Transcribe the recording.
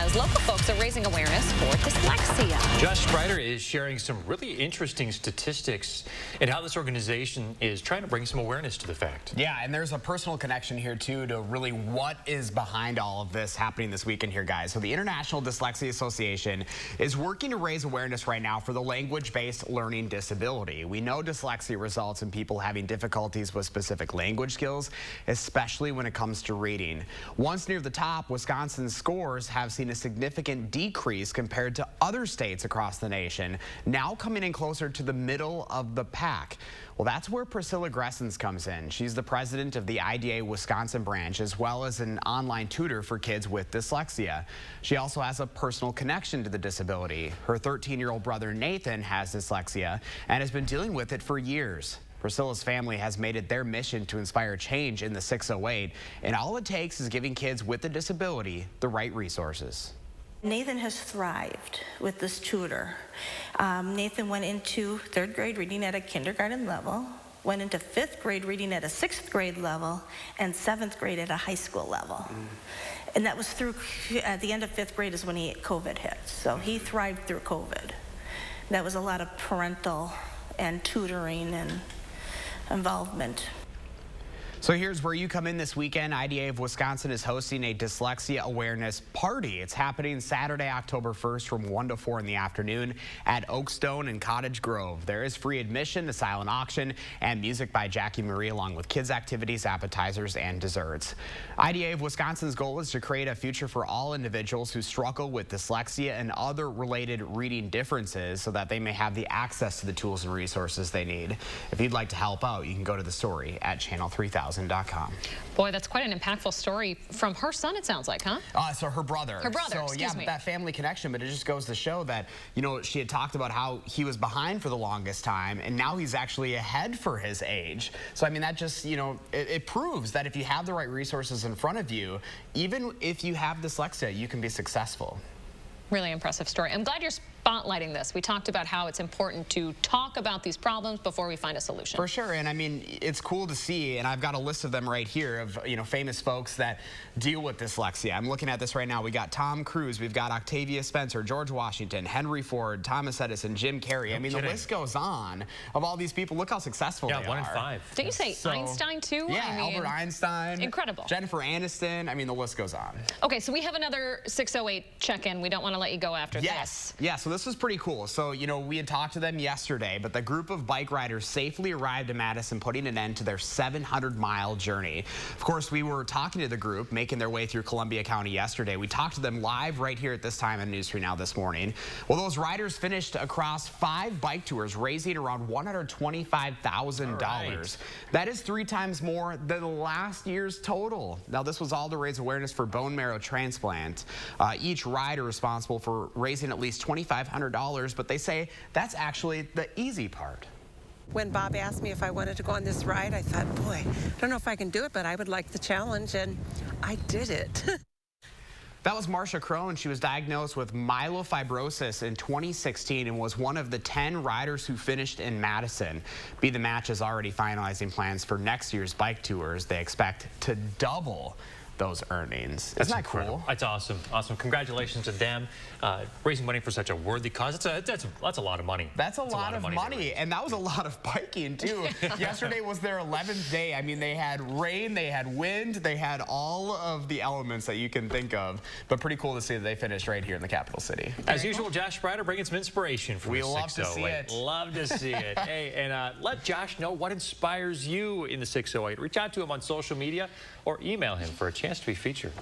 as local folks are raising awareness for dyslexia. Josh Sprider is sharing some really interesting statistics and how this organization is trying to bring some awareness to the fact. Yeah, and there's a personal connection here, too, to really what is behind all of this happening this weekend here, guys. So the International Dyslexia Association is working to raise awareness right now for the language-based learning disability. We know dyslexia results in people having difficulties with specific language skills, especially when it comes to reading. Once near the top, Wisconsin's scores have seen a significant decrease compared to other states across the nation, now coming in closer to the middle of the pack. Well, that's where Priscilla Gressens comes in. She's the president of the IDA Wisconsin branch, as well as an online tutor for kids with dyslexia. She also has a personal connection to the disability. Her 13-year-old brother Nathan has dyslexia and has been dealing with it for years. Priscilla's family has made it their mission to inspire change in the 608, and all it takes is giving kids with a disability the right resources. Nathan has thrived with this tutor. Nathan went into 3rd grade reading at a kindergarten level, went into 5th grade reading at a 6th grade level, and 7th grade at a high school level. And that was through, at the end of 5th grade is when COVID hit. So he thrived through COVID. That was a lot of parental and tutoring and involvement. So here's where you come in this weekend. IDA of Wisconsin is hosting a dyslexia awareness party. It's happening Saturday, October 1st from 1 to 4 in the afternoon at Oakstone and Cottage Grove. There is free admission, a silent auction, and music by Jackie Marie, along with kids' activities, appetizers, and desserts. IDA of Wisconsin's goal is to create a future for all individuals who struggle with dyslexia and other related reading differences so that they may have the access to the tools and resources they need. If you'd like to help out, you can go to the story at channel3000.com. Boy, that's quite an impactful story from her son, it sounds like, huh? So her brother. Her brother, so, excuse yeah, me. that family connection, but it just goes to show that, you know, she had talked about how he was behind for the longest time, and now he's actually ahead for his age. So, I mean, that just, you know, it proves that if you have the right resources in front of you, even if you have dyslexia, you can be successful. Really impressive story. I'm glad you're spotlighting this. We talked about how it's important to talk about these problems before we find a solution. For sure, and I mean, it's cool to see, and I've got a list of them right here of, you know, famous folks that deal with dyslexia. I'm looking at this right now. We got Tom Cruise, we've got Octavia Spencer, George Washington, Henry Ford, Thomas Edison, Jim Carrey. I mean, the list goes on of all these people. Look how successful they are. Yeah, 1 in 5. Didn't you say Einstein too? Yeah, I mean, Albert Einstein. Incredible. Jennifer Aniston. I mean, the list goes on. Okay, so we have another 608 check-in. We don't want to let you go after this. Yeah, so this was pretty cool. So, you know, we had talked to them yesterday, but the group of bike riders safely arrived in Madison, putting an end to their 700-mile journey. Of course, we were talking to the group making their way through Columbia County yesterday. We talked to them live right here at this time on News 3 Now this morning. Well, those riders finished across 5 bike tours, raising around $125,000. Right. That is 3 times more than last year's total. Now, this was all to raise awareness for bone marrow transplant. Each rider responsible for raising at least $2,500, but they say that's actually the easy part. When Bob asked me if I wanted to go on this ride, I thought, boy, I don't know if I can do it, but I would like the challenge, and I did it. That was Marcia Crone. She was diagnosed with myelofibrosis in 2016 and was one of the 10 riders who finished in Madison. Be the Match is already finalizing plans for next year's bike tours. They expect to double those earnings. Isn't that cool? That's awesome. Awesome. Congratulations to them. Raising money for such a worthy cause. That's a lot of money. That's a lot of money. And that was a lot of biking, too. Yesterday was their 11th day. I mean, they had rain, they had wind, they had all of the elements that you can think of. But pretty cool to see that they finished right here in the capital city. As usual, Josh Sprider bringing some inspiration from the 608. We love to see it. Love to see it. Hey, and let Josh know what inspires you in the 608. Reach out to him on social media or email him for a chance to be featured.